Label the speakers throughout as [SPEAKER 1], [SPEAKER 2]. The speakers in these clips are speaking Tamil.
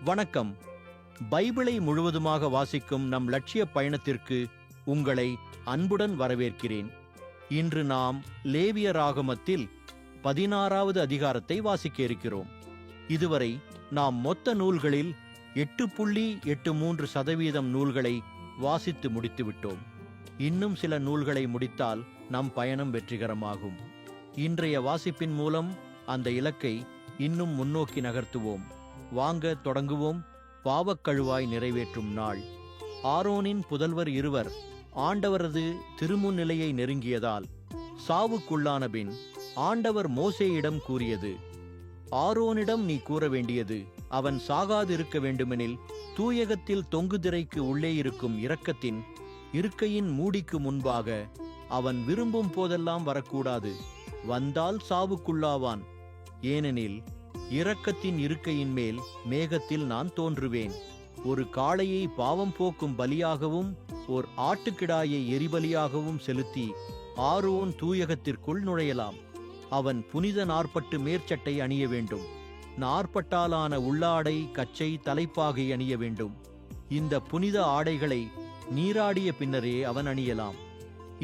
[SPEAKER 1] வணக்கம். பைபிளை முழுவதுமாக வாசிக்கும் நம் லட்சிய பயணத்திற்கு உங்களை அன்புடன் வரவேற்கிறேன். இன்று நாம் லேவியராகமத்தில் 16வது அதிகாரத்தை வாசிக்க இருக்கிறோம். இதுவரை நாம் மொத்த நூல்களில் 8.83% நூல்களை வாசித்து முடித்துவிட்டோம். இன்னும் சில நூல்களை முடித்தால் நம் பயணம் வெற்றிகரமாகும். இன்றைய வாசிப்பின் மூலம் அந்த இலக்கை இன்னும் முன்னோக்கி நகர்த்துவோம். வாங்க தொடங்குவோம். பாவக்கழுவாய் நிறைவேற்றும் நாள். ஆரோனின் புதல்வர் இருவர் ஆண்டவரது திருமுன்னிலையை நெருங்கியதால் சாவுக்குள்ளான பின் ஆண்டவர் மோசேயிடம் கூறியது, ஆரோனிடம் நீ கூற வேண்டியது, அவன் சாகாதிருக்க வேண்டுமெனில் தூயகத்தில் தொங்கு திரைக்கு உள்ளே இருக்கும் இரக்கத்தின் இருக்கையின் மூடிக்கு முன்பாக அவன் விரும்பும் போதெல்லாம் வரக்கூடாது. வந்தால் சாவுக்குள்ளாவான். ஏனெனில் இரக்கத்தின் இருக்கையின் மேல் மேகத்தில் நான் தோன்றுவேன். ஒரு காளையை பாவம் போக்கும் பலியாகவும் ஓர் ஆட்டுக்கிடாயை எரிபலியாகவும் செலுத்தி ஆரோன் தூயகத்திற்குள் நுழையலாம். அவன் புனித நாற்பட்டு மேற்சட்டை அணிய வேண்டும். நாற்பட்டாலான உள்ளாடை, கச்சை, தலைப்பாகை அணிய வேண்டும். இந்த புனித ஆடைகளை நீராடிய பின்னரே அவன் அணியலாம்.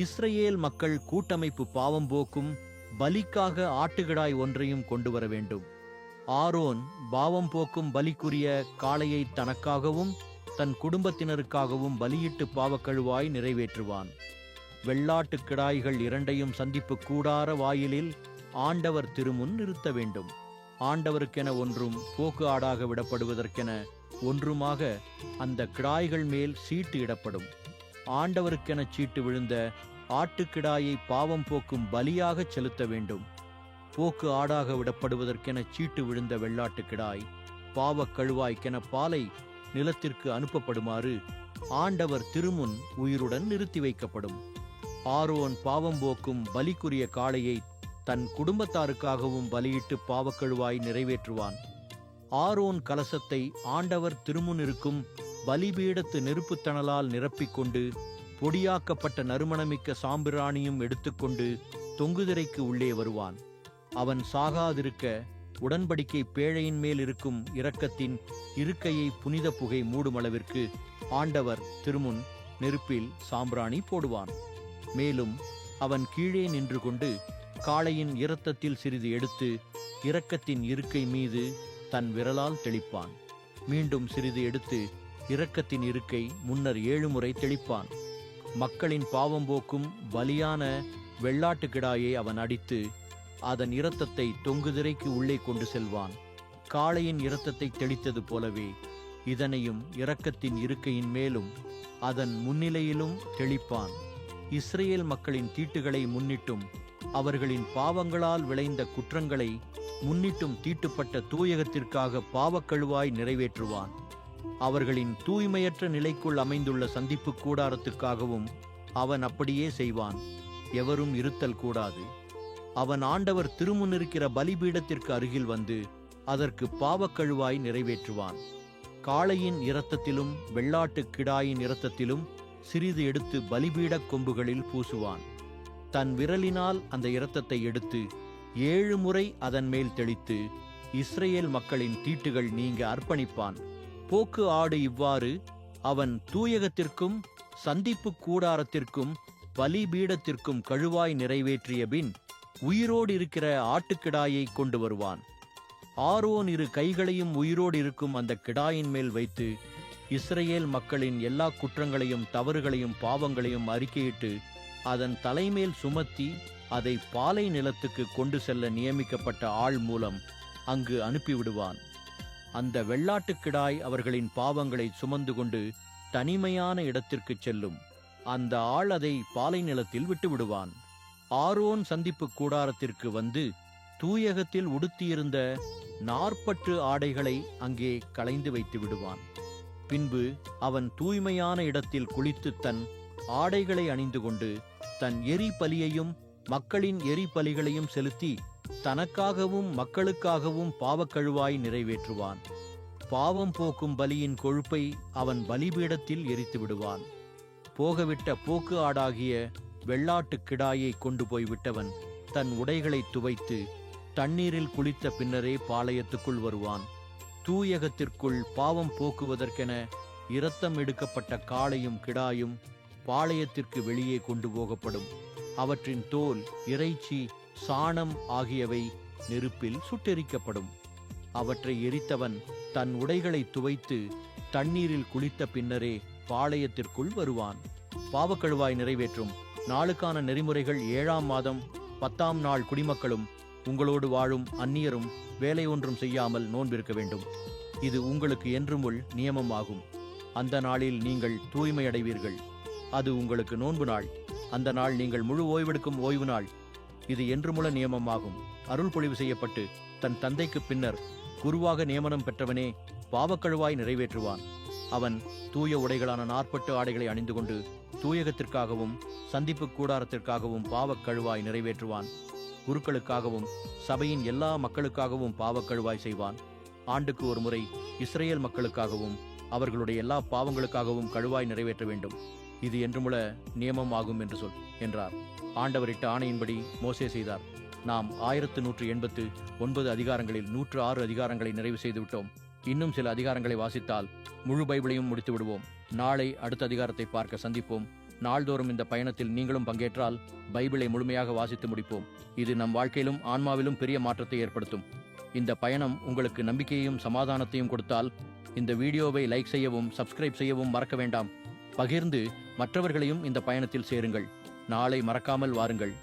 [SPEAKER 1] இஸ்ரவேல் மக்கள் கூட்டமைப்பு பாவம் போக்கும் பலிக்காக ஆட்டுகிடாய் ஒன்றையும் கொண்டு வர வேண்டும். ஆரோன் பாவம் போக்கும் பலிக்குரிய காளையை தனக்காகவும் தன் குடும்பத்தினருக்காகவும் பலியிட்டு பாவக்கழுவாய் நிறைவேற்றுவான். வெள்ளாட்டு கிடாய்கள் இரண்டையும் சந்திப்பு கூடார வாயிலில் ஆண்டவர் திருமுன் நிறுத்த வேண்டும். ஆண்டவருக்கென ஒன்றும் போக்கு ஆடாக விடப்படுவதற்கென ஒன்றுமாக அந்த கிடாய்கள் மேல் சீட்டு இடப்படும். ஆண்டவருக்கென சீட்டு விழுந்த ஆட்டுக்கிடாயை பாவம் போக்கும் பலியாகச் செலுத்த வேண்டும். போக்கு ஆடாக விடப்படுவதற்கென சீட்டு விழுந்த வெள்ளாட்டு கிடாய் பாவக் கழுவாய்க்கென பாலை நிலத்திற்கு அனுப்பப்படுமாறு ஆண்டவர் திருமுன் உயிருடன் நிறுத்தி வைக்கப்படும். ஆரோன் பாவம் போக்கும் பலிக்குரிய காளையை தன் குடும்பத்தாருக்காகவும் பலியிட்டு பாவக்கழுவாய் நிறைவேற்றுவான். ஆரோன் கலசத்தை ஆண்டவர் திருமுன் இருக்கும் பலிபீடத்து நெருப்புத்தணலால் நிரப்பிக்கொண்டு பொடியாக்கப்பட்ட நறுமணமிக்க சாம்பிராணியும் எடுத்துக்கொண்டு தொங்குதிரைக்கு உள்ளே வருவான். அவன் சாகாதிருக்க உடன்படிக்கை பேழையின் மேல் இருக்கும் இரக்கத்தின் இருக்கையை புனித புகை மூடுமளவிற்கு ஆண்டவர் திருமுன் நெருப்பில் சாம்பிராணி போடுவான். மேலும் அவன் கீழே நின்று கொண்டு காளையின் இரத்தத்தில் சிறிது எடுத்து இரக்கத்தின் இருக்கை மீது தன் விரலால் தெளிப்பான். மீண்டும் சிறிது எடுத்து இரக்கத்தின் இருக்கை முன்னர் 7 முறை தெளிப்பான். மக்களின் பாவம் போக்கும் பலியான வெள்ளாட்டு கிடாயை அவன் அடித்து அதன் இரத்தத்தை தொங்குதிரைக்கு உள்ளே கொண்டு செல்வான். காளையின் இரத்தத்தை தெளித்தது போலவே இதனையும் இரக்கத்தின் இருக்கையின் மேலும் அதன் முன்னிலையிலும் தெளிப்பான். இஸ்ரேல் மக்களின் தீட்டுகளை முன்னிட்டும் அவர்களின் பாவங்களால் விளைந்த குற்றங்களை முன்னிட்டும் தீட்டுப்பட்ட தூயகத்திற்காக பாவக்கழுவாய் நிறைவேற்றுவான். அவர்களின் தூய்மையற்ற நிலைக்குள் அமைந்துள்ள சந்திப்பு கூடாரத்துக்காகவும் அவன் அப்படியே செய்வான். எவரும் இருத்தல் கூடாது. அவன் ஆண்டவர் திருமுன்னிருக்கிற பலிபீடத்திற்கு அருகில் வந்து அதற்கு பாவக்கழுவாய் நிறைவேற்றுவான். காளையின் இரத்தத்திலும் வெள்ளாட்டு கிடாயின் இரத்தத்திலும் சிறிது எடுத்து பலிபீடக் கொம்புகளில் பூசுவான். தன் விரலினால் அந்த இரத்தத்தை எடுத்து 7 முறை அதன் மேல் தெளித்து இஸ்ரேல் மக்களின் தீட்டுகள் நீங்க அர்ப்பணிப்பான். போக்கு ஆடு இவ்வாறு அவன் தூயகத்திற்கும் சந்திப்பு கூடாரத்திற்கும் பலிபீடத்திற்கும் கழுவாய் நிறைவேற்றிய பின் உயிரோடு இருக்கிற ஆட்டுக்கிடாயை கொண்டு வருவான். ஆரோன் 2 கைகளையும் உயிரோடு இருக்கும் அந்த கிடாயின் மேல் வைத்து இஸ்ரேல் மக்களின் எல்லா குற்றங்களையும் தவறுகளையும் பாவங்களையும் அறிக்கையிட்டு அதன் தலைமேல் சுமத்தி அதை பாலை நிலத்துக்கு கொண்டு செல்ல நியமிக்கப்பட்ட ஆள் மூலம் அங்கு அனுப்பிவிடுவான். அந்த வெள்ளாட்டுக்கிடாய் அவர்களின் பாவங்களை சுமந்து கொண்டு தனிமையான இடத்திற்கு செல்லும். அந்த ஆள் அதை பாலை நிலத்தில் விட்டுவிடுவான். ஆரோன் சந்திப்பு கூடாரத்திற்கு வந்து தூயகத்தில் உடுத்தியிருந்த 40 ஆடைகளை அங்கே களைந்து வைத்து விடுவான். பின்பு அவன் தூய்மையான இடத்தில் குளித்து தன் ஆடைகளை அணிந்து கொண்டு தன் எரி பலியையும் மக்களின் எரி பலிகளையும் செலுத்தி தனக்காகவும் மக்களுக்காகவும் பாவக்கழுவாய் நிறைவேற்றுவான். பாவம் போக்கும் பலியின் கொழுப்பை அவன் பலிபீடத்தில் எரித்து விடுவான். போகவிட்ட போக்கு ஆடாகிய வெள்ளாட்டு கிடாயை கொண்டு போய் விட்டவன் தன் உடைகளை துவைத்து தண்ணீரில் குளித்த பின்னரே பாளையத்துக்குள் வருவான். தூயகத்திற்குள் பாவம் போக்குவதற்கென இரத்தம் எடுக்கப்பட்ட காளையும் கிடாயும் பாளையத்திற்கு வெளியே கொண்டு போகப்படும். அவற்றின் தோல், இறைச்சி, சாணம் ஆகியவை நெருப்பில் சுட்டெரிக்கப்படும். அவற்றை எரித்தவன் தன் உடைகளை துவைத்து தண்ணீரில் குளித்த பின்னரே பாளையத்திற்குள் வருவான். பாவக்கழுவாய் நிறைவேற்றும் நாளுக்கான நெறிமுறைகள் 7ஆம் மாதம் 10ஆம் நாள் குடிமக்களும் உங்களோடு வாழும் அந்நியரும் வேலை ஒன்றும் செய்யாமல் நோன்பிருக்க வேண்டும். இது உங்களுக்கு என்றுமுள் நியமமாகும். அந்த நாளில் நீங்கள் தூய்மை அடைவீர்கள். அது உங்களுக்கு நோன்பு நாள். அந்த நாள் நீங்கள் முழு ஓய்வெடுக்கும் ஓய்வு நாள். இது என்றுமுள்ள நியமமாகும். அருள் பொழிவு செய்யப்பட்டு தன் தந்தைக்கு பின்னர் குருவாக நியமனம் பெற்றவனே பாவக்கழுவாய் நிறைவேற்றுவான். அவன் தூய உடைகளான 40 ஆடைகளை அணிந்து கொண்டு தூயகத்திற்காகவும் சந்திப்பு கூடாரத்திற்காகவும் பாவக்கழுவாய் நிறைவேற்றுவான். குருக்களுக்காகவும் சபையின் எல்லா மக்களுக்காகவும் பாவக்கழுவாய் செய்வான். ஆண்டுக்கு ஒரு முறை இஸ்ரேல் மக்களுக்காகவும் அவர்களுடைய எல்லா பாவங்களுக்காகவும் கழுவாய் நிறைவேற்ற வேண்டும். இது என்றுமுள்ள நியமம் ஆகும் என்று சொல் என்றார். ஆண்டவரிட்ட ஆணையின்படி மோசே செய்தார். நாம் 1189 அதிகாரங்களில் 106 அதிகாரங்களை நிறைவு செய்துவிட்டோம். இன்னும் சில அதிகாரங்களை வாசித்தால் முழு பைபிளையும் முடித்து விடுவோம். நாளை அடுத்த அதிகாரத்தை பார்க்க சந்திப்போம். நாள்தோறும் இந்த பயணத்தில் நீங்களும் பங்கேற்றால் பைபிளை முழுமையாக வாசித்து முடிப்போம். இது நம் வாழ்க்கையிலும் ஆன்மாவிலும் பெரிய மாற்றத்தை ஏற்படுத்தும். இந்த பயணம் உங்களுக்கு நம்பிக்கையையும் சமாதானத்தையும் கொடுத்தால் இந்த வீடியோவை லைக் செய்யவும் சப்ஸ்கிரைப் செய்யவும் மறக்க வேண்டாம். பகிர்ந்து மற்றவர்களையும் இந்த பயணத்தில் சேருங்கள். நாளை மறக்காமல் வாருங்கள்.